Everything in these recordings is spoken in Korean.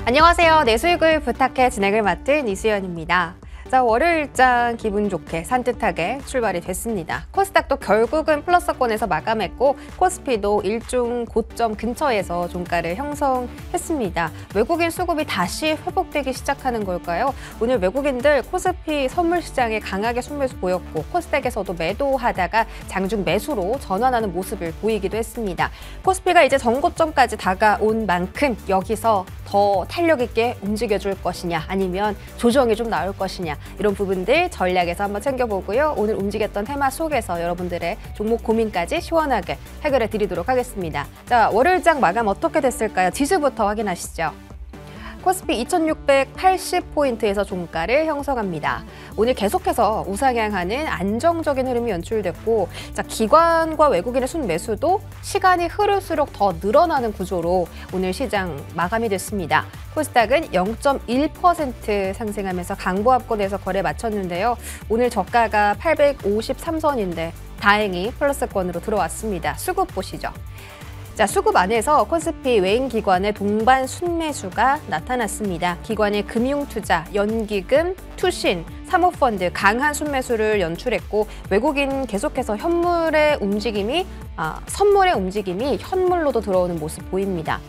안녕하세요. 내 수익을 부탁해 진행을 맡은 이수연입니다. 자, 월요일장 기분 좋게 산뜻하게 출발이 됐습니다. 코스닥도 결국은 플러스권에서 마감했고 코스피도 일종 고점 근처에서 종가를 형성했습니다. 외국인 수급이 다시 회복되기 시작하는 걸까요? 오늘 외국인들 코스피 선물 시장에 강하게 순매수 보였고 코스닥에서도 매도하다가 장중 매수로 전환하는 모습을 보이기도 했습니다. 코스피가 이제 전고점까지 다가온 만큼 여기서 더 탄력 있게 움직여줄 것이냐 아니면 조정이 좀 나올 것이냐 이런 부분들 전략에서 한번 챙겨보고요. 오늘 움직였던 테마 속에서 여러분들의 종목 고민까지 시원하게 해결해 드리도록 하겠습니다. 자, 월요일장 마감 어떻게 됐을까요? 지수부터 확인하시죠. 코스피 2680포인트에서 종가를 형성합니다. 오늘 계속해서 우상향하는 안정적인 흐름이 연출됐고 자, 기관과 외국인의 순매수도 시간이 흐를수록 더 늘어나는 구조로 오늘 시장 마감이 됐습니다. 코스닥은 0.1% 상승하면서 강보합권에서 거래 마쳤는데요. 오늘 저가가 853선인데 다행히 플러스권으로 들어왔습니다. 수급 보시죠. 자, 수급 안에서 코스피 외인기관의 동반 순매수가 나타났습니다. 기관의 금융투자, 연기금, 투신, 사모펀드 강한 순매수를 연출했고 외국인 계속해서 선물의 움직임이 현물로도 들어오는 모습 보입니다.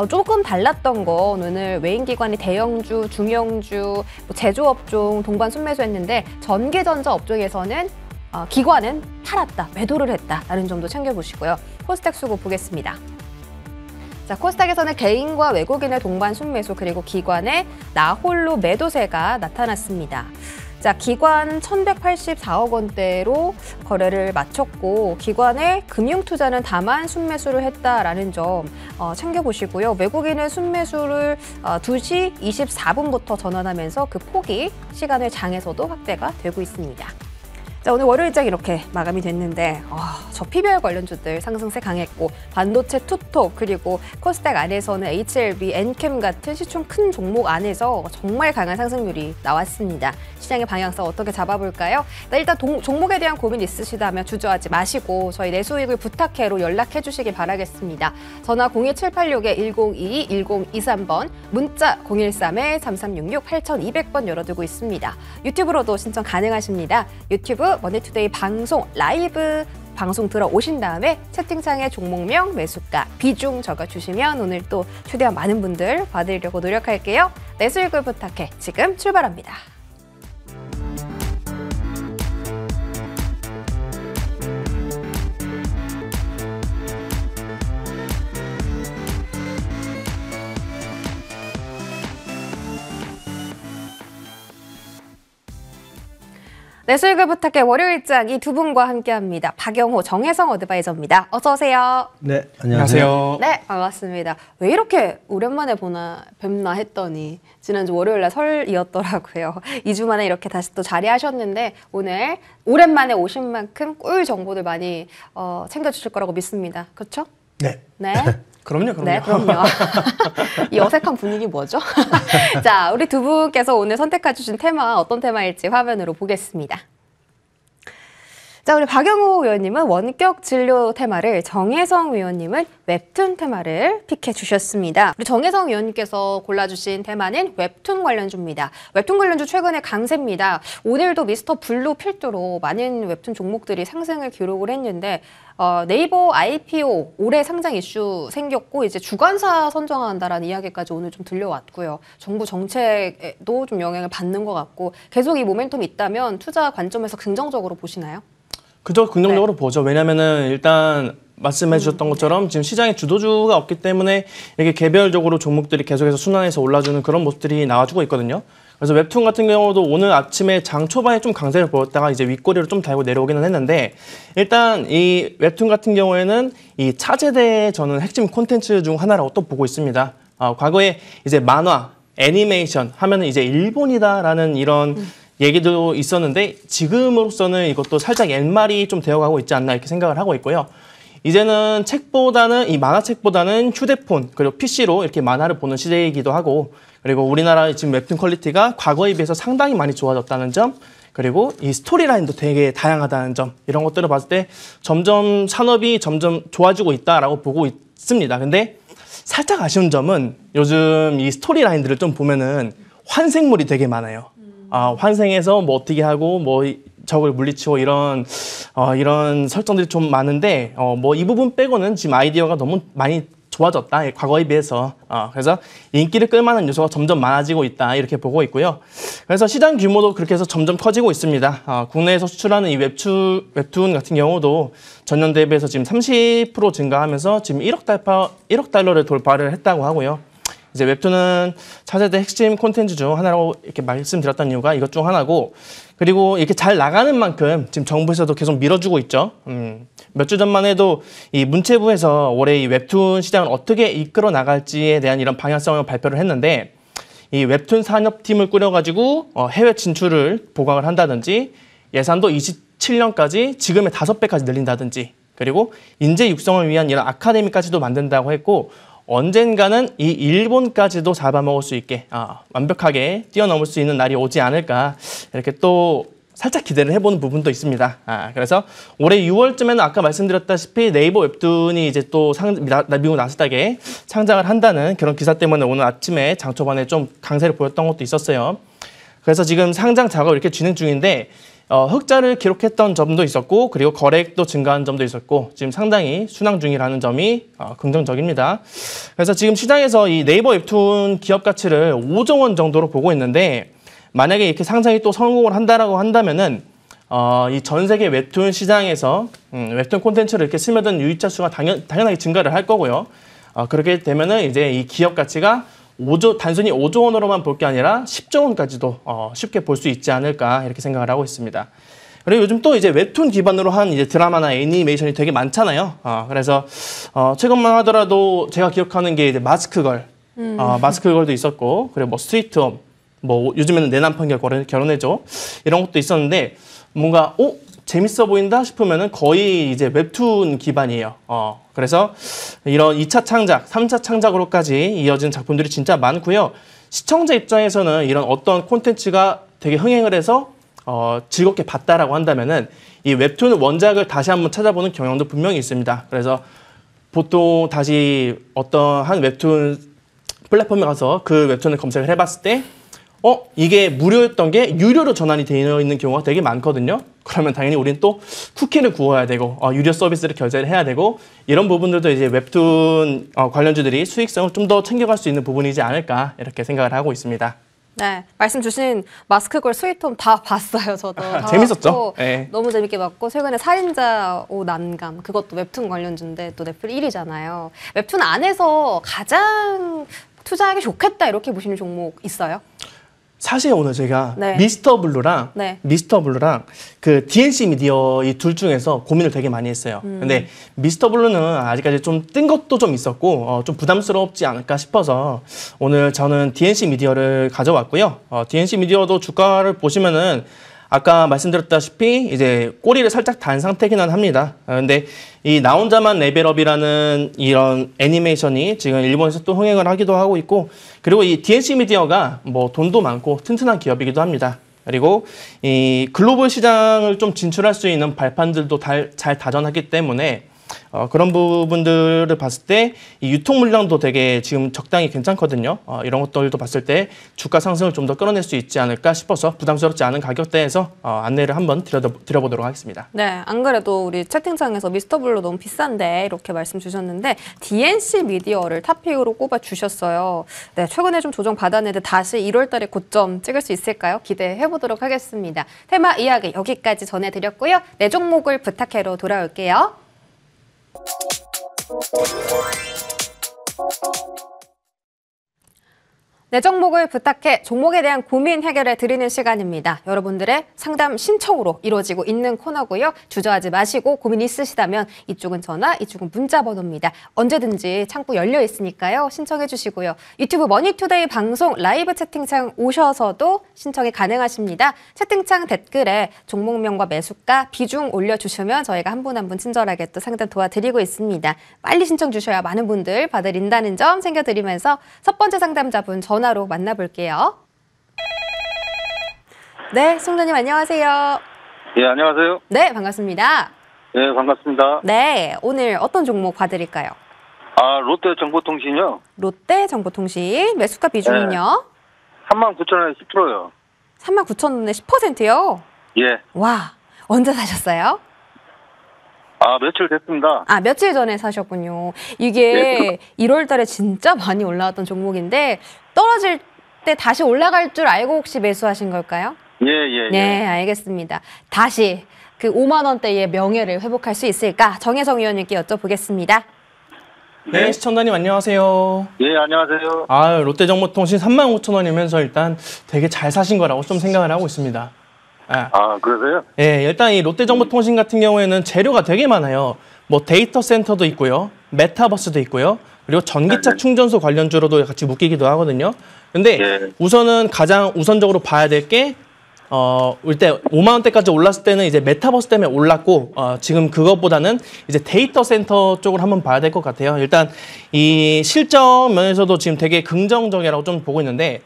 조금 달랐던 건 오늘 외인기관이 대형주, 중형주, 제조업종 동반 순매수했는데 전기전자 업종에서는 기관은 팔았다, 매도를 했다라는 점도 챙겨보시고요. 코스닥 수급 보겠습니다. 자, 코스닥에서는 개인과 외국인의 동반 순매수 그리고 기관의 나홀로 매도세가 나타났습니다. 자, 기관 1,184억 원대로 거래를 마쳤고 기관의 금융투자는 다만 순매수를 했다라는 점 챙겨보시고요. 외국인은 순매수를 2시 24분부터 전환하면서 그 폭이 시간의 장에서도 확대가 되고 있습니다. 자, 오늘 월요일장 이렇게 마감이 됐는데 저 PBR 관련주들 상승세 강했고 반도체 투톱 그리고 코스닥 안에서는 HLB, 엔캠 같은 시총 큰 종목 안에서 정말 강한 상승률이 나왔습니다. 시장의 방향성 어떻게 잡아볼까요? 일단 종목에 대한 고민 있으시다면 주저하지 마시고 저희 내수익을 부탁해로 연락해 주시기 바라겠습니다. 전화 02786-1022-1023번, 문자 013-3366-8200번 열어두고 있습니다. 유튜브로도 신청 가능하십니다. 유튜브 머니투데이 방송 라이브 방송 들어오신 다음에 채팅창에 종목명, 매수가, 비중 적어주시면 오늘 또 최대한 많은 분들 봐드리려고 노력할게요. 내 수익을 부탁해 지금 출발합니다. 내 수익을 부탁해 월요일장 이 두 분과 함께합니다. 박영호, 정혜성 어드바이저입니다. 어서 오세요. 네, 안녕하세요. 네, 반갑습니다. 왜 이렇게 오랜만에 뵙나 했더니 지난주 월요일날 설이었더라고요. 2주 만에 이렇게 다시 또 자리하셨는데 오늘 오랜만에 오신 만큼 꿀 정보들 많이 챙겨주실 거라고 믿습니다. 그렇죠? 네. 네. 그럼요. 네, 그럼요. 이 어색한 분위기 뭐죠? 자, 우리 두 분께서 오늘 선택해 주신 테마 어떤 테마일지 화면으로 보겠습니다. 자, 우리 박영호 의원님은 원격 진료 테마를, 정혜성 의원님은 웹툰 테마를 픽해 주셨습니다. 우리 정혜성 의원님께서 골라주신 테마는 웹툰 관련주입니다. 웹툰 관련주 최근에 강세입니다. 오늘도 미스터 블루 필두로 많은 웹툰 종목들이 상승을 기록을 했는데 네이버 IPO 올해 상장 이슈 생겼고 이제 주관사 선정한다라는 이야기까지 오늘 좀 들려왔고요. 정부 정책에도 좀 영향을 받는 것 같고 계속 이 모멘텀이 있다면 투자 관점에서 긍정적으로 보시나요? 그죠, 긍정적으로 보죠. 왜냐면은 일단 말씀해 주셨던 것처럼 지금 시장에 주도주가 없기 때문에 이렇게 개별적으로 종목들이 계속해서 순환해서 올라주는 그런 모습들이 나와주고 있거든요. 그래서 웹툰 같은 경우도 오늘 아침에 장 초반에 좀 강세를 보였다가 이제 윗꼬리로 좀 달고 내려오기는 했는데 일단 이 웹툰 같은 경우에는 이 차세대의 저는 핵심 콘텐츠 중 하나라고 또 보고 있습니다. 과거에 이제 만화, 애니메이션 하면은 이제 일본이다라는 이런 얘기도 있었는데 지금으로서는 이것도 살짝 옛말이 좀 되어가고 있지 않나 이렇게 생각을 하고 있고요. 이제는 책보다는 이 만화책보다는 휴대폰 그리고 PC로 이렇게 만화를 보는 시대이기도 하고 그리고 우리나라 지금 웹툰 퀄리티가 과거에 비해서 상당히 많이 좋아졌다는 점 그리고 이 스토리라인도 되게 다양하다는 점 이런 것들을 봤을 때 점점 산업이 점점 좋아지고 있다라고 보고 있습니다. 근데 살짝 아쉬운 점은 요즘 이 스토리 라인들을 좀 보면은 환생물이 되게 많아요. 환생해서 뭐 어떻게 하고 뭐 적을 물리치고 이런 설정들이 좀 많은데 뭐 이 부분 빼고는 지금 아이디어가 너무 많이 좋아졌다. 과거에 비해서. 그래서 인기를 끌만한 요소가 점점 많아지고 있다. 이렇게 보고 있고요. 그래서 시장 규모도 그렇게 해서 점점 커지고 있습니다. 국내에서 수출하는 이 웹툰 같은 경우도 전년 대비해서 지금 30% 증가하면서 지금 1억 달러를 돌파를 했다고 하고요. 이제 웹툰은 차세대 핵심 콘텐츠 중 하나라고 이렇게 말씀드렸던 이유가 이것 중 하나고, 그리고 이렇게 잘 나가는 만큼 지금 정부에서도 계속 밀어주고 있죠. 몇 주 전만 해도 이 문체부에서 올해 이 웹툰 시장을 어떻게 이끌어 나갈지에 대한 이런 방향성을 발표를 했는데, 이 웹툰 산업팀을 꾸려가지고 해외 진출을 보강을 한다든지, 예산도 27년까지 지금의 5배까지 늘린다든지, 그리고 인재 육성을 위한 이런 아카데미까지도 만든다고 했고, 언젠가는 이 일본까지도 잡아먹을 수 있게 완벽하게 뛰어넘을 수 있는 날이 오지 않을까, 이렇게 또 살짝 기대를 해보는 부분도 있습니다. 그래서 올해 6월쯤에는 아까 말씀드렸다시피 네이버 웹툰이 이제 또 미국 나스닥에 상장을 한다는 그런 기사 때문에 오늘 아침에 장 초반에 좀 강세를 보였던 것도 있었어요. 그래서 지금 상장 작업을 이렇게 진행 중인데, 흑자를 기록했던 점도 있었고, 그리고 거래액도 증가한 점도 있었고, 지금 상당히 순항 중이라는 점이 긍정적입니다. 그래서 지금 시장에서 이 네이버 웹툰 기업 가치를 5조 원 정도로 보고 있는데, 만약에 이렇게 상장이 또 성공을 한다라고 한다면은 이 전 세계 웹툰 시장에서 웹툰 콘텐츠를 이렇게 스며든 유입자 수가 당연하게 증가를 할 거고요. 그렇게 되면은 이제 이 기업 가치가 단순히 5조 원으로만 볼 게 아니라 10조 원까지도 쉽게 볼 수 있지 않을까, 이렇게 생각을 하고 있습니다. 그리고 요즘 또 이제 웹툰 기반으로 한 이제 드라마나 애니메이션이 되게 많잖아요. 그래서 최근만 하더라도 제가 기억하는 게 이제 마스크걸, 마스크걸도 있었고, 그리고 뭐 스위트홈, 뭐 요즘에는 내 남편과 결혼해줘, 이런 것도 있었는데, 뭔가 재밌어 보인다 싶으면은 거의 이제 웹툰 기반이에요. 그래서 이런 2차 창작, 3차 창작으로까지 이어진 작품들이 진짜 많고요. 시청자 입장에서는 이런 어떤 콘텐츠가 되게 흥행을 해서 즐겁게 봤다라고 한다면은 이 웹툰 원작을 다시 한번 찾아보는 경향도 분명히 있습니다. 그래서 보통 다시 어떤 한 웹툰 플랫폼에 가서 그 웹툰을 검색을 해봤을 때 이게 무료였던 게 유료로 전환이 되어 있는 경우가 되게 많거든요. 그러면 당연히 우리는 또 쿠키를 구워야 되고 유료 서비스를 결제를 해야 되고, 이런 부분들도 이제 웹툰 관련주들이 수익성을 좀 더 챙겨갈 수 있는 부분이지 않을까, 이렇게 생각을 하고 있습니다. 네, 말씀 주신 마스크걸, 스위트홈 다 봤어요, 저도. 다 재밌었죠? 봤고, 네. 너무 재밌게 봤고, 최근에 살인자 오 난감, 그것도 웹툰 관련주인데 또 넷플 1위잖아요. 웹툰 안에서 가장 투자하기 좋겠다, 이렇게 보시는 종목 있어요? 사실 오늘 제가 네. 미스터 블루랑 네. 그 DNC 미디어 이 둘 중에서 고민을 되게 많이 했어요. 근데 미스터 블루는 아직까지 좀 뜬 것도 좀 있었고 좀 부담스럽지 않을까 싶어서 오늘 저는 DNC 미디어를 가져왔고요. DNC 미디어도 주가를 보시면은 아까 말씀드렸다시피 이제 꼬리를 살짝 단 상태기는 합니다. 근데 이 나 혼자만 레벨업이라는 이런 애니메이션이 지금 일본에서 또 흥행을 하기도 하고 있고, 그리고 이 DNC 미디어가 뭐 돈도 많고 튼튼한 기업이기도 합니다. 그리고 이 글로벌 시장을 좀 진출할 수 있는 발판들도 잘 다져놨기 때문에 그런 부분들을 봤을 때 이 유통 물량도 되게 지금 적당히 괜찮거든요. 이런 것들도 봤을 때 주가 상승을 좀 더 끌어낼 수 있지 않을까 싶어서 부담스럽지 않은 가격대에서 안내를 한번 드려보도록 하겠습니다. 네, 안 그래도 우리 채팅창에서 미스터블루 너무 비싼데 이렇게 말씀 주셨는데 DNC 미디어를 탑픽으로 꼽아 주셨어요. 네, 최근에 좀 조정 받았는데 다시 1월 달에 고점 찍을 수 있을까요? 기대해 보도록 하겠습니다. 테마 이야기 여기까지 전해드렸고요. 내 종목을 부탁해로 돌아올게요. 내 종목을 부탁해 종목에 대한 고민 해결해 드리는 시간입니다. 여러분들의 상담 신청으로 이루어지고 있는 코너고요. 주저하지 마시고 고민 있으시다면 이쪽은 전화, 이쪽은 문자 번호입니다. 언제든지 창구 열려 있으니까요. 신청해 주시고요. 유튜브 머니투데이 방송 라이브 채팅창 오셔서도 신청이 가능하십니다. 채팅창 댓글에 종목명과 매수가, 비중 올려주시면 저희가 한 분 한 분 친절하게 또 상담 도와드리고 있습니다. 빨리 신청 주셔야 많은 분들 받아들인다는 점 챙겨드리면서 첫 번째 상담자분 전화로 만나볼게요. 네, 송자님 안녕하세요. 예, 안녕하세요. 네, 반갑습니다. 네, 반갑습니다. 네, 오늘 어떤 종목 봐드릴까요? 아, 롯데정보통신이요? 롯데정보통신 매수가 비중은요? 39,000원에 10%요. 39,000원에 10%요? 예. 와, 언제 사셨어요? 아, 며칠 됐습니다. 아, 며칠 전에 사셨군요. 이게 1월 달에 진짜 많이 올라왔던 종목인데 떨어질 때 다시 올라갈 줄 알고 혹시 매수하신 걸까요? 예. 네, 알겠습니다. 다시 그 5만 원대의 명예를 회복할 수 있을까? 정혜성 위원님께 여쭤보겠습니다. 네, 시청자님 안녕하세요. 예, 안녕하세요. 아, 롯데정보통신 35,000원이면서 일단 되게 잘 사신 거라고 좀 생각을 하고 있습니다. 아, 그러세요? 예, 일단 이 롯데정보통신 같은 경우에는 재료가 되게 많아요. 뭐 데이터 센터도 있고요. 메타버스도 있고요. 그리고 전기차 네. 충전소 관련주로도 같이 묶이기도 하거든요. 근데 예. 우선은 가장 우선적으로 봐야 될 게 이때 5만 원대까지 올랐을 때는 이제 메타버스 때문에 올랐고 지금 그것보다는 이제 데이터 센터 쪽을 한번 봐야 될 것 같아요. 일단 이 실적 면에서도 지금 되게 긍정적이라고 좀 보고 있는데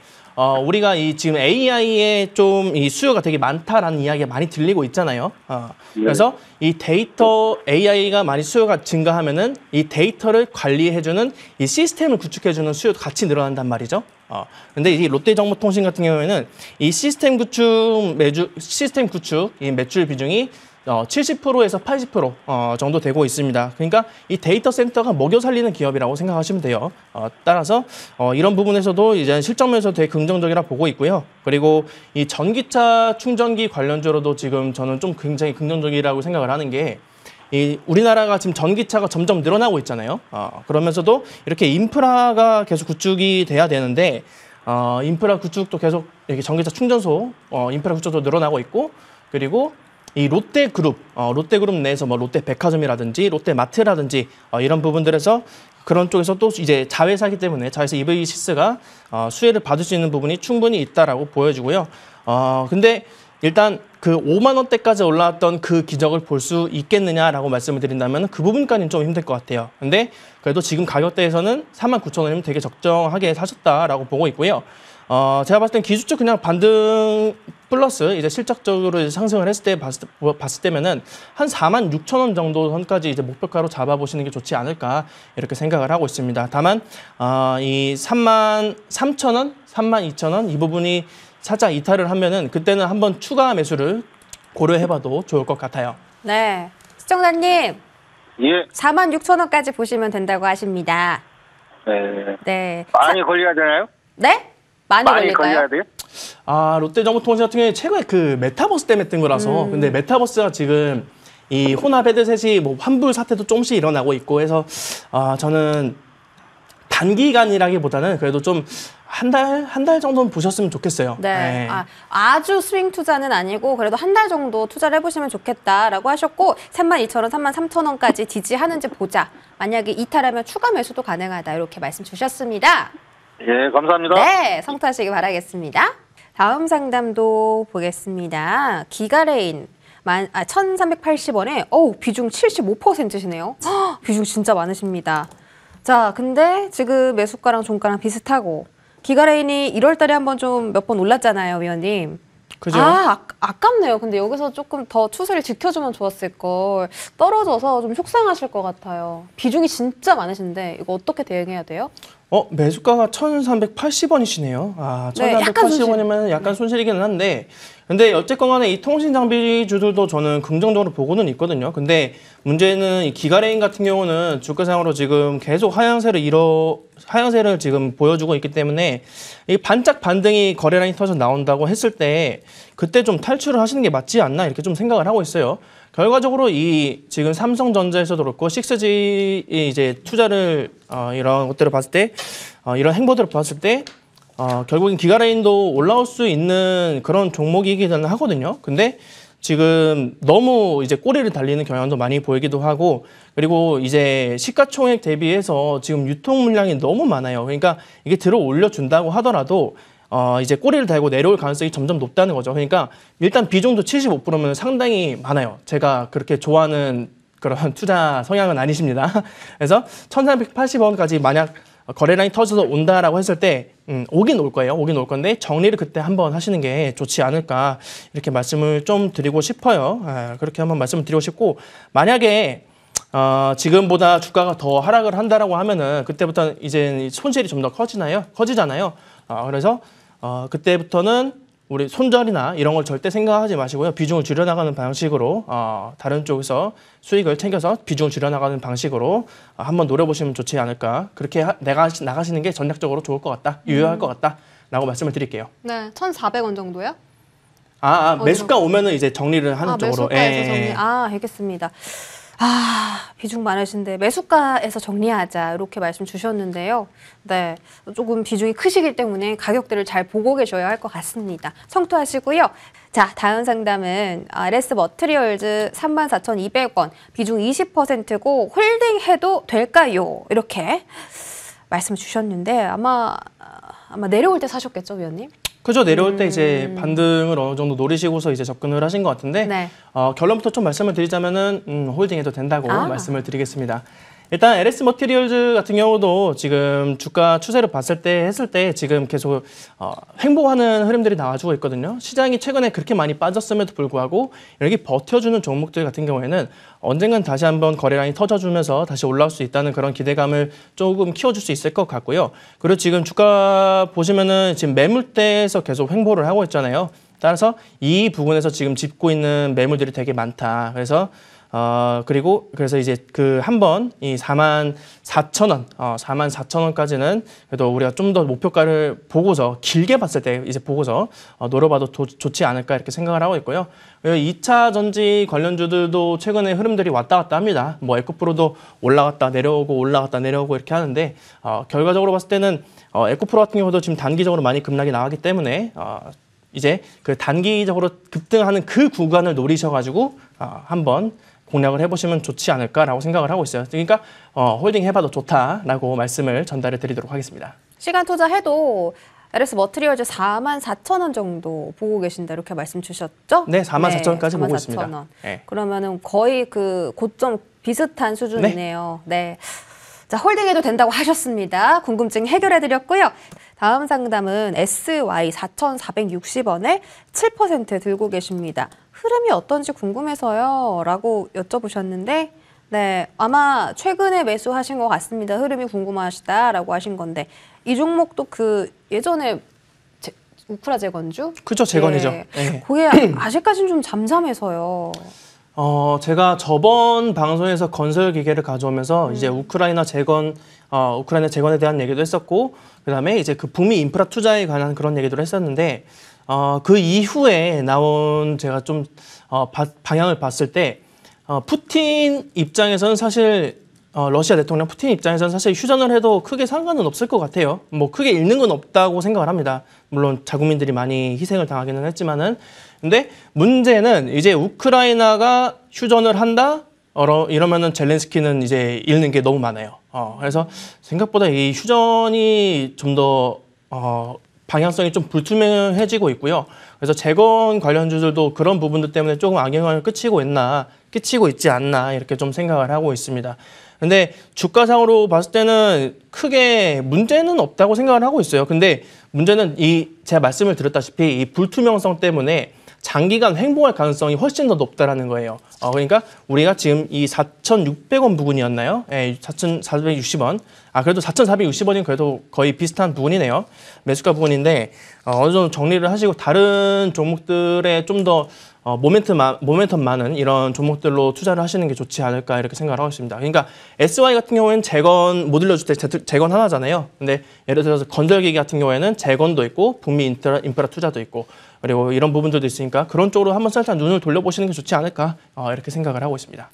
우리가 이 지금 AI에 좀 이 수요가 되게 많다라는 이야기가 많이 들리고 있잖아요. 그래서 이 데이터 AI가 많이 수요가 증가하면은 이 데이터를 관리해주는 이 시스템을 구축해주는 수요도 같이 늘어난단 말이죠. 근데 이 롯데정보통신 같은 경우에는 이 시스템 구축 이 매출 비중이 70%에서 80% 정도 되고 있습니다. 그러니까 이 데이터 센터가 먹여 살리는 기업이라고 생각하시면 돼요. 따라서 이런 부분에서도 이제 실적면에서 되게 긍정적이라 보고 있고요. 그리고 이 전기차 충전기 관련주로도 지금 저는 좀 굉장히 긍정적이라고 생각을 하는 게 이 우리나라가 지금 전기차가 점점 늘어나고 있잖아요. 그러면서도 이렇게 인프라가 계속 구축이 돼야 되는데 인프라 구축도 계속 이렇게 전기차 충전소 인프라 구축도 늘어나고 있고 그리고 이 롯데그룹 내에서 뭐 롯데백화점이라든지 롯데마트라든지 이런 부분들에서 그런 쪽에서 또 이제 자회사이기 때문에 자회사 EV6가 수혜를 받을 수 있는 부분이 충분히 있다라고 보여지고요. 근데 일단 그 5만 원대까지 올라왔던 그 기적을 볼 수 있겠느냐라고 말씀을 드린다면 그 부분까지는 좀 힘들 것 같아요. 근데 그래도 지금 가격대에서는 39,000원이면 되게 적정하게 사셨다라고 보고 있고요. 제가 봤을 땐 기술적 그냥 반등 플러스 이제 실적적으로 이제 상승을 했을 때 봤을 때면은 한 46,000원 정도 선까지 이제 목표가로 잡아보시는 게 좋지 않을까 이렇게 생각을 하고 있습니다. 다만 이 33,000원, 32,000원 이 부분이 살짝 이탈을 하면은 그때는 한번 추가 매수를 고려해봐도 좋을 것 같아요. 네, 시청자님 예. 46,000원까지 보시면 된다고 하십니다. 네. 네. 많이 걸려야 되나요? 네? 많이 많이 걸릴까요? 걸려야 돼요? 롯데정보통신 같은 경우에 최근에 그 메타버스 때문에 뜬 거라서 근데 메타버스가 지금 이 혼합 헤드셋이 뭐 환불 사태도 조금씩 일어나고 있고 해서 저는 단기간이라기보다는 그래도 좀 한 달 정도는 보셨으면 좋겠어요. 네. 네. 아주 스윙 투자는 아니고 그래도 한 달 정도 투자를 해보시면 좋겠다라고 하셨고 32,000원, 33,000원까지 지지하는지 보자. 만약에 이탈하면 추가 매수도 가능하다. 이렇게 말씀 주셨습니다. 예, 감사합니다. 네, 성투하시기 바라겠습니다. 다음 상담도 보겠습니다. 기가레인 1,380원에 비중 75%시네요. 비중 진짜 많으십니다. 자, 근데 지금 매수가랑 종가랑 비슷하고 기가레인이 1월 달에 한번 좀 몇 번 올랐잖아요, 위원님. 그죠? 아깝네요. 근데 여기서 조금 더 추세를 지켜주면 좋았을 걸. 떨어져서 좀 속상하실 것 같아요. 비중이 진짜 많으신데 이거 어떻게 대응해야 돼요? 매수가가 1,380원이시네요. 네, 약간 1,380원이면 약간 손실이기는 한데 근데 어쨌건 간에 이 통신 장비주들도 저는 긍정적으로 보고는 있거든요. 근데 문제는 이 기가레인 같은 경우는 주가상으로 지금 계속 하향세를 지금 보여주고 있기 때문에 이 반짝 반등이 거래량이 터져 나온다고 했을 때 그때 좀 탈출을 하시는 게 맞지 않나 이렇게 좀 생각을 하고 있어요. 결과적으로 이 지금 삼성전자에서도 그렇고 6G 이제 투자를 이런 것들을 봤을 때 이런 행보들을 봤을 때 결국엔 기가레인도 올라올 수 있는 그런 종목이기는 하거든요. 근데 지금 너무 이제 꼬리를 달리는 경향도 많이 보이기도 하고 그리고 이제 시가총액 대비해서 지금 유통 물량이 너무 많아요. 그러니까 이게 들어 올려준다고 하더라도 이제 꼬리를 달고 내려올 가능성이 점점 높다는 거죠. 그러니까 일단 비중도 75%면 상당히 많아요. 제가 그렇게 좋아하는 그런 투자 성향은 아니십니다. 그래서 1,380원까지 만약 거래량이 터져서 온다라고 했을 때 오긴 올 거예요. 오긴 올 건데 정리를 그때 한번 하시는 게 좋지 않을까 이렇게 말씀을 좀 드리고 싶어요. 그렇게 한번 말씀을 드리고 싶고 만약에 지금보다 주가가 더 하락을 한다라고 하면은 그때부터 이제 손실이 좀 더 커지잖아요. 그래서 그때부터는 우리 손절이나 이런 걸 절대 생각하지 마시고요. 비중을 줄여나가는 방식으로 다른 쪽에서 수익을 챙겨서 비중을 줄여나가는 방식으로 한번 노려보시면 좋지 않을까. 그렇게 나가시는 게 전략적으로 좋을 것 같다. 유효할 것 같다라고 말씀을 드릴게요. 네, 1,400원 정도요? 매수가 오면은 이제 정리를 하는 쪽으로. 매수가에서 정리. 알겠습니다. 비중 많으신데 매수가에서 정리하자 이렇게 말씀 주셨는데요. 네, 조금 비중이 크시기 때문에 가격대를 잘 보고 계셔야 할 것 같습니다. 청토하시고요. 자, 다음 상담은 LS 머트리얼즈 34,200원, 비중 20%고 홀딩해도 될까요? 이렇게 말씀 주셨는데 아마 내려올 때 사셨겠죠, 위원님? 그죠. 내려올 때 이제 반등을 어느 정도 노리시고서 이제 접근을 하신 것 같은데 네. 결론부터 좀 말씀을 드리자면은 홀딩해도 된다고 말씀을 드리겠습니다. 일단 LS 머티리얼즈 같은 경우도 지금 주가 추세를 했을 때 지금 계속 횡보하는 흐름들이 나와주고 있거든요. 시장이 최근에 그렇게 많이 빠졌음에도 불구하고 이렇게 버텨주는 종목들 같은 경우에는 언젠간 다시 한번 거래량이 터져주면서 다시 올라올 수 있다는 그런 기대감을 조금 키워줄 수 있을 것 같고요. 그리고 지금 주가 보시면은 지금 매물대에서 계속 횡보를 하고 있잖아요. 따라서 이 부분에서 지금 짚고 있는 매물들이 되게 많다. 그래서 이제 그 한번 이 44,000원, 44,000원까지는 그래도 우리가 좀 더 목표가를 보고서 길게 봤을 때 이제 보고서 노려봐도 좋지 않을까 이렇게 생각을 하고 있고요. 2차 전지 관련주들도 최근에 흐름들이 왔다 갔다 합니다. 뭐 에코프로도 올라갔다 내려오고 올라갔다 내려오고 이렇게 하는데 결과적으로 봤을 때는 에코프로 같은 경우도 지금 단기적으로 많이 급락이 나가기 때문에 이제 그 단기적으로 급등하는 그 구간을 노리셔가지고 한번 공략을 해보시면 좋지 않을까라고 생각을 하고 있어요. 그러니까 홀딩 해봐도 좋다라고 말씀을 전달해 드리도록 하겠습니다. 시간 투자해도 LS 머트리얼즈 44,000원 정도 보고 계신다 이렇게 말씀 주셨죠? 네, 44,000원까지 보고 있습니다. 네. 그러면은 거의 그 고점 비슷한 수준이네요. 네. 자, 홀딩해도 된다고 하셨습니다. 궁금증 해결해 드렸고요. 다음 상담은 SY 4,460원에 7% 들고 계십니다. 흐름이 어떤지 궁금해서요 라고 여쭤보셨는데 네, 아마 최근에 매수하신 것 같습니다. 흐름이 궁금하시다라고 하신 건데 이 종목도 그 예전에 우크라 재건주? 그죠, 재건이죠. 네. 그게 아직까지는 좀 잠잠해서요. 제가 저번 방송에서 건설 기계를 가져오면서 이제 우크라이나 재건에 대한 얘기도 했었고, 그다음에 이제 그 북미 인프라 투자에 관한 그런 얘기도 했었는데, 그 이후에 나온 제가 좀 방향을 봤을 때, 푸틴 입장에서는 사실 러시아 대통령 푸틴 입장에서는 사실 휴전을 해도 크게 상관은 없을 것 같아요. 뭐 크게 잃는 건 없다고 생각을 합니다. 물론 자국민들이 많이 희생을 당하기는 했지만은. 근데 문제는 이제 우크라이나가 휴전을 한다? 이러면은 젤렌스키는 이제 잃는 게 너무 많아요. 그래서 생각보다 이 휴전이 좀 더 방향성이 좀 불투명해지고 있고요. 그래서 재건 관련주들도 그런 부분들 때문에 조금 악영향을 끼치고 있지 않나 이렇게 좀 생각을 하고 있습니다. 근데 주가상으로 봤을 때는 크게 문제는 없다고 생각을 하고 있어요. 근데 문제는 제가 말씀을 드렸다시피 이 불투명성 때문에 장기간 횡보할 가능성이 훨씬 더 높다라는 거예요. 그러니까 우리가 지금 이 4,600원 부근이었나요? 네, 4,460원. 그래도 4,460원이면 그래도 거의 비슷한 부분이네요. 매수가 부분인데 어느 정도 정리를 하시고 다른 종목들에 좀 더 모멘텀 많은 이런 종목들로 투자를 하시는 게 좋지 않을까 이렇게 생각을 하고 있습니다. 그러니까 SY 같은 경우에는 재건 못 올려줄 때 재건 하나잖아요. 근데 예를 들어서 건설기기 같은 경우에는 재건도 있고 북미 인프라 투자도 있고 그리고 이런 부분들도 있으니까 그런 쪽으로 한번 살짝 눈을 돌려보시는 게 좋지 않을까 이렇게 생각을 하고 있습니다.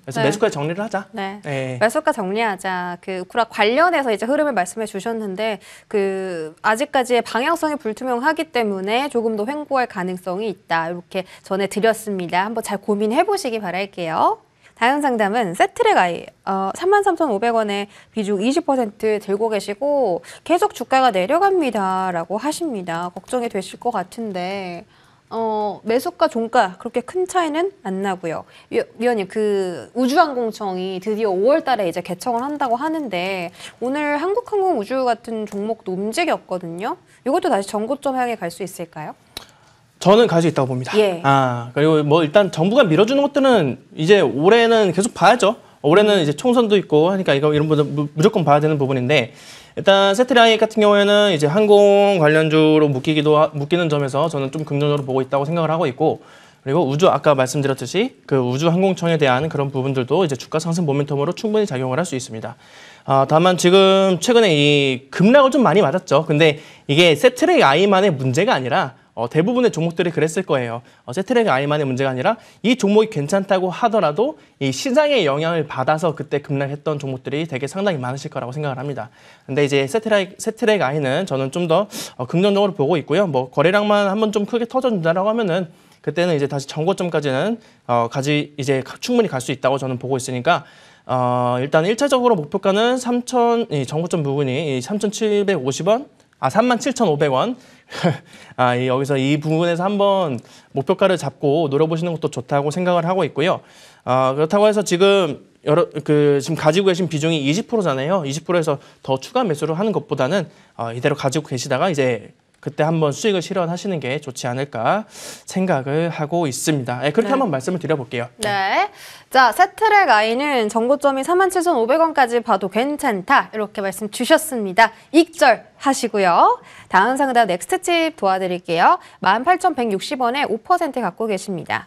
그래서 매수가 정리를 하자. 네. 네. 매수가 정리하자. 그 우크라 관련해서 이제 흐름을 말씀해 주셨는데 그 아직까지의 방향성이 불투명하기 때문에 조금 더 횡보할 가능성이 있다. 이렇게 전해드렸습니다. 한번 잘 고민해 보시기 바랄게요. 다음 상담은 세트랙아이 33,500원에 비중 20% 들고 계시고 계속 주가가 내려갑니다라고 하십니다. 걱정이 되실 것 같은데 매수가 종가 그렇게 큰 차이는 안 나고요. 위원님, 그 우주항공청이 드디어 5월 달에 이제 개청을 한다고 하는데 오늘 한국항공우주 같은 종목도 움직였거든요. 이것도 다시 전고점 향해 갈 수 있을까요? 저는 갈 수 있다고 봅니다. 예. 그리고 뭐 일단 정부가 밀어주는 것들은 이제 올해는 계속 봐야죠. 올해는 이제 총선도 있고 하니까 이런 부분 무조건 봐야 되는 부분인데 일단 세트라이 같은 경우에는 이제 항공 관련주로 묶이는 점에서 저는 좀 긍정적으로 보고 있다고 생각을 하고 있고 그리고 우주 아까 말씀드렸듯이 그 우주 항공청에 대한 그런 부분들도 이제 주가 상승 모멘텀으로 충분히 작용을 할 수 있습니다. 다만 지금 최근에 이 급락을 좀 많이 맞았죠. 근데 이게 세트랙 I만의 문제가 아니라 대부분의 종목들이 그랬을 거예요. 세트랙 I만의 문제가 아니라 이 종목이 괜찮다고 하더라도 이 시장의 영향을 받아서 그때 급락했던 종목들이 되게 상당히 많으실 거라고 생각을 합니다. 근데 이제 세트랙 I는 저는 좀 더 긍정적으로 보고 있고요. 뭐 거래량만 한번 좀 크게 터져준다라고 하면은 그때는 이제 다시 정고점까지는 이제 충분히 갈 수 있다고 저는 보고 있으니까 일단 1차적으로 목표가는 정고점 부분이 3,750원, 37,500원. 여기서 이 부분에서 한번 목표가를 잡고 노려보시는 것도 좋다고 생각을 하고 있고요. 그렇다고 해서 지금 지금 가지고 계신 비중이 20%잖아요. 20%에서 더 추가 매수를 하는 것보다는 이대로 가지고 계시다가 이제 그때 한번 수익을 실현하시는 게 좋지 않을까 생각을 하고 있습니다. 그렇게 한번 말씀을 드려볼게요. 네. 자, 세트랙 I는 정고점이 47,500원까지 봐도 괜찮다. 이렇게 말씀 주셨습니다. 익절 하시고요. 다음 상담 넥스트칩 도와드릴게요. 18,160원에 5% 갖고 계십니다.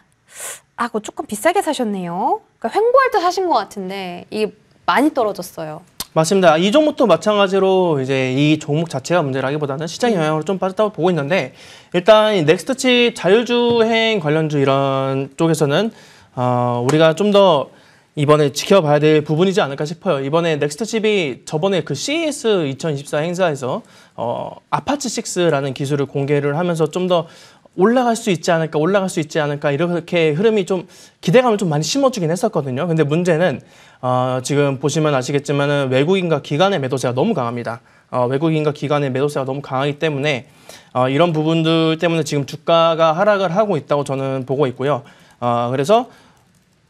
그거 조금 비싸게 사셨네요. 그러니까 횡보할 때 사신 것 같은데 이게 많이 떨어졌어요. 맞습니다. 이 종목도 마찬가지로 이제 이 종목 자체가 문제라기보다는 시장 영향으로 좀 빠졌다고 보고 있는데 일단 이 넥스트칩 자율주행 관련주 이런 쪽에서는 우리가 좀 더 이번에 지켜봐야 될 부분이지 않을까 싶어요. 이번에 넥스트칩이 저번에 그 CES 2024 행사에서 아파치 6라는 기술을 공개를 하면서 좀 더 올라갈 수 있지 않을까 이렇게 흐름이 좀 기대감을 좀 많이 심어주긴 했었거든요. 근데 문제는 지금 보시면 아시겠지만은 외국인과 기관의 매도세가 너무 강합니다. 외국인과 기관의 매도세가 너무 강하기 때문에 이런 부분들 때문에 지금 주가가 하락을 하고 있다고 저는 보고 있고요. 그래서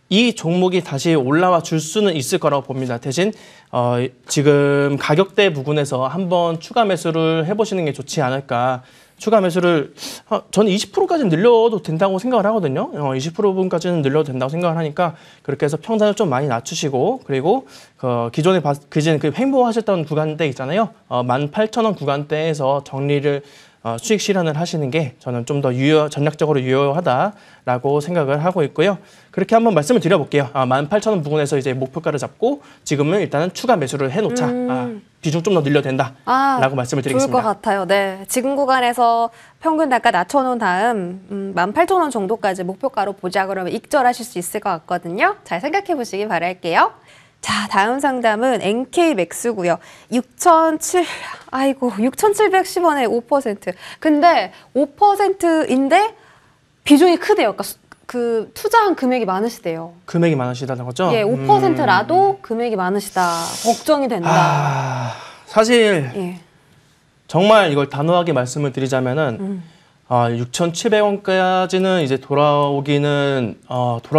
이 종목이 다시 올라와 줄 수는 있을 거라고 봅니다. 대신 지금 가격대 부분에서 한번 추가 매수를 해보시는 게 좋지 않을까. 추가 매수를 저는 20%까지는 늘려도 된다고 생각을 하거든요. 20%분까지는 늘려도 된다고 생각을 하니까 그렇게 해서 평단을 좀 많이 낮추시고 그리고 기존에 그 횡보하셨던 구간대 있잖아요. 18,000원 구간대에서 정리를 수익 실현을 하시는 게 저는 좀 더 전략적으로 유효하다라고 생각을 하고 있고요. 그렇게 한번 말씀을 드려볼게요. 18,000원 부근에서 이제 목표가를 잡고 지금은 일단은 추가 매수를 해놓자. 비중 좀 더 늘려도 된다라고 말씀을 드리겠습니다. 좋을 것 같아요. 네, 지금 구간에서 평균 단가 낮춰놓은 다음 18,000원 정도까지 목표가로 보자 그러면 익절하실 수 있을 것 같거든요. 잘 생각해 보시기 바랄게요. 자, 다음 상담은 NK맥스고요. 6,710원에 5%. 근데 5%인데 비중이 크대요. 그러니까 그 투자한 금액이 많으시대요. 금액이 많으시다는 거죠? 예, 5%라도 금액이 많으시다. 걱정이 된다. 사실 정말 이걸 단호하게 말씀을 드리자면은 6,700원까지는 이제 돌아올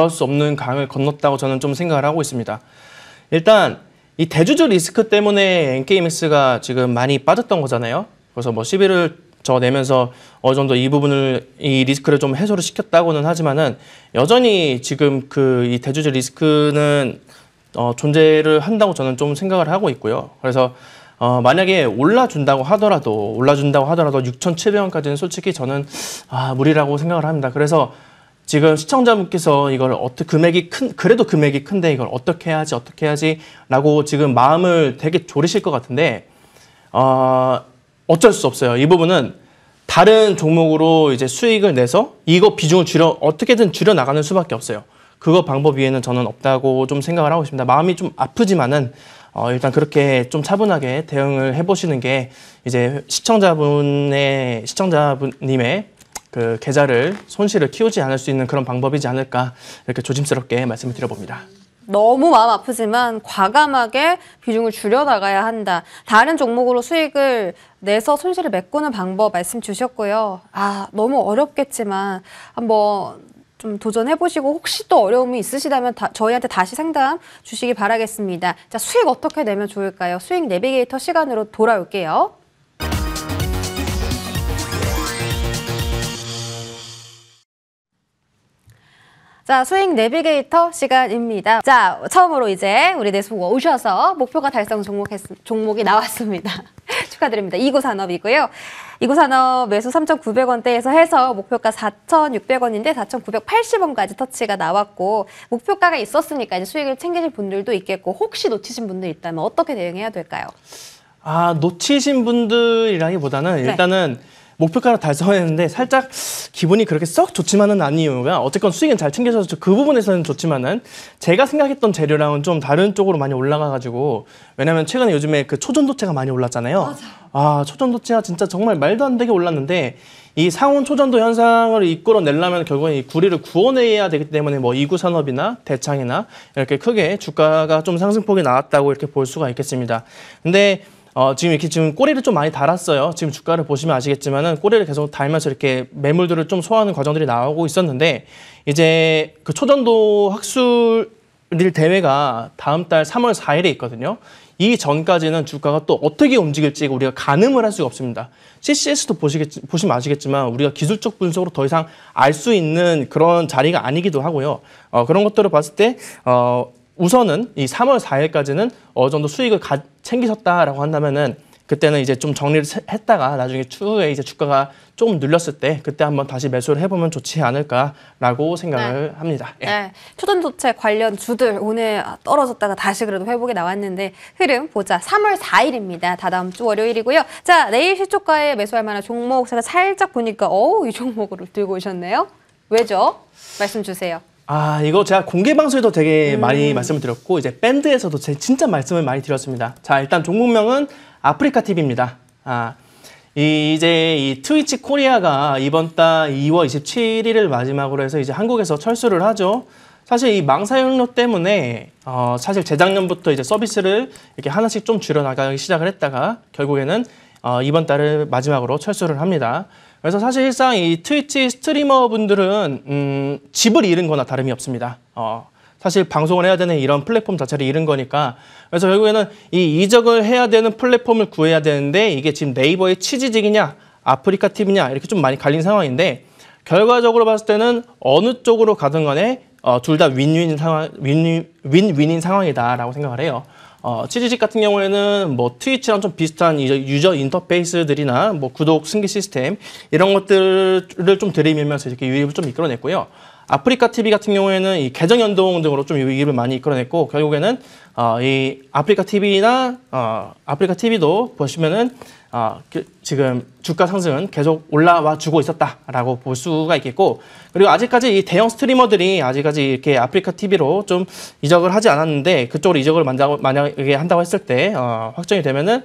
수 없는 강을 건넜다고 저는 좀 생각을 하고 있습니다. 일단 이 대주주 리스크 때문에 NK맥스가 지금 많이 빠졌던 거잖아요. 그래서 뭐 시비를 내면서 어느 정도 이 리스크를 좀 해소를 시켰다고는 하지만은 여전히 지금 이 대주주 리스크는 존재를 한다고 저는 좀 생각을 하고 있고요. 그래서 만약에 올라준다고 하더라도 6,700원까지는 솔직히 저는 무리라고 생각을 합니다. 그래서 지금 시청자분께서 이걸 그래도 금액이 큰데 이걸 어떻게 해야지라고 지금 마음을 되게 졸이실 것 같은데 어쩔 수 없어요. 이 부분은 다른 종목으로 이제 수익을 내서 이거 비중을 어떻게든 줄여 나가는 수밖에 없어요. 그거 방법 외에는 저는 없다고 좀 생각을 하고 있습니다. 마음이 좀 아프지만은 일단 그렇게 좀 차분하게 대응을 해보시는 게 이제 시청자분님의 그 계좌를 손실을 키우지 않을 수 있는 그런 방법이지 않을까 이렇게 조심스럽게 말씀을 드려봅니다. 너무 마음 아프지만 과감하게 비중을 줄여나가야 한다. 다른 종목으로 수익을 내서 손실을 메꾸는 방법 말씀 주셨고요. 너무 어렵겠지만 한번 좀 도전해보시고 혹시 또 어려움이 있으시다면 저희한테 다시 상담 주시기 바라겠습니다. 자, 수익 어떻게 내면 좋을까요? 수익 내비게이터 시간으로 돌아올게요. 자, 수익 내비게이터 시간입니다. 자, 처음으로 이제 우리 내수 오셔서 목표가 달성 종목이 나왔습니다. 축하드립니다. 이구산업이고요. 이구산업 매수 3,900원대에서 해서 목표가 4,600원인데 4,980원까지 터치가 나왔고, 목표가가 있었으니까 이제 수익을 챙기실 분들도 있겠고, 혹시 놓치신 분들 있다면 어떻게 대응해야 될까요? 놓치신 분들이라기보다는 일단은 목표가를 달성했는데 살짝 기분이 그렇게 썩 좋지만은 않은 이유가, 어쨌건 수익은 잘 챙겨져서 그 부분에서는 좋지만은 제가 생각했던 재료랑은 좀 다른 쪽으로 많이 올라가가지고, 왜냐면 최근에 요즘에 그 초전도체가 많이 올랐잖아요. 맞아. 초전도체가 진짜 정말 말도 안 되게 올랐는데, 이 상온 초전도 현상을 이끌어내려면 결국엔 이 구리를 구워내야 되기 때문에 뭐 이구산업이나 대창이나 이렇게 크게 주가가 좀 상승폭이 나왔다고 이렇게 볼 수가 있겠습니다. 근데 지금 꼬리를 좀 많이 달았어요. 지금 주가를 보시면 아시겠지만은 꼬리를 계속 달면서 이렇게 매물들을 좀 소화하는 과정들이 나오고 있었는데, 이제 그 초전도 학술 대회가 다음 달 3월 4일에 있거든요. 이 전까지는 주가가 또 어떻게 움직일지 우리가 가늠을 할 수가 없습니다. CCS도 보시면 아시겠지만 우리가 기술적 분석으로 더 이상 알 수 있는 그런 자리가 아니기도 하고요. 그런 것들을 봤을 때 우선은 이 3월 4일까지는 어느 정도 수익을 챙기셨다라고 한다면은, 그때는 이제 좀 정리를 했다가 나중에 추후에 이제 주가가 조금 눌렸을 때 그때 한번 다시 매수를 해보면 좋지 않을까라고 생각을 합니다. 예. 네, 초전도체 관련 주들 오늘 떨어졌다가 다시 그래도 회복이 나왔는데, 흐름 보자. 3월 4일입니다. 다다음 주 월요일이고요. 자, 내일 시초가에 매수할 만한 종목 제가 살짝 보니까 이 종목으로 들고 오셨네요. 왜죠? 말씀 주세요. 이거 제가 공개 방송에도 되게 많이 말씀을 드렸고, 이제 밴드에서도 진짜 말씀을 많이 드렸습니다. 자, 일단 종목명은 아프리카 TV입니다. 이제 이 트위치 코리아가 이번 달 2월 27일을 마지막으로 해서 이제 한국에서 철수를 하죠. 사실 이 망 사용료 때문에 사실 재작년부터 이제 서비스를 이렇게 하나씩 좀 줄여나가기 시작을 했다가 결국에는 이번 달을 마지막으로 철수를 합니다. 그래서 사실상 이 트위치 스트리머 분들은 집을 잃은 거나 다름이 없습니다. 사실 방송을 해야 되는 이런 플랫폼 자체를 잃은 거니까. 그래서 결국에는 이 이적을 해야 되는 플랫폼을 구해야 되는데, 이게 지금 네이버의 치지직이냐 아프리카 TV냐 이렇게 좀 많이 갈린 상황인데, 결과적으로 봤을 때는 어느 쪽으로 가든 간에 둘 다 윈윈인 상황이다라고 생각을 해요. 치지직 같은 경우에는 뭐 트위치랑 좀 비슷한 유저 인터페이스들이나 뭐 구독 승계 시스템 이런 것들을 좀 들이밀면서 이렇게 유입을 좀 이끌어냈고요. 아프리카 TV 같은 경우에는 이 계정 연동 등으로 좀 유입을 많이 이끌어냈고, 결국에는 이 아프리카 TV나 아프리카 TV도 보시면은 지금 주가 상승은 계속 올라와 주고 있었다라고 볼 수가 있겠고, 그리고 아직까지 이 대형 스트리머들이 아직까지 이렇게 아프리카 TV로 좀 이적을 하지 않았는데, 그쪽으로 이적을 만약에 한다고 했을 때 확정이 되면은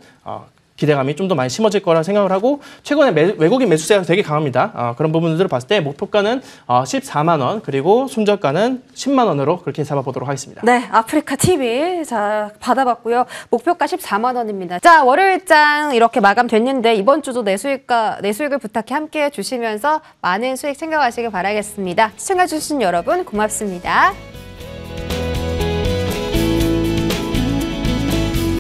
기대감이 좀 더 많이 심어질 거라 생각을 하고, 최근에 외국인 매수세가 되게 강합니다. 그런 부분들을 봤을 때 목표가는 14만 원, 그리고 손절가는 10만 원으로 그렇게 잡아보도록 하겠습니다. 네, 아프리카 TV 자 받아봤고요. 목표가 14만 원입니다. 자, 월요일장 이렇게 마감됐는데, 이번 주도 내수익을 부탁해 함께해 주시면서 많은 수익 챙겨가시길 바라겠습니다. 시청해주신 여러분 고맙습니다.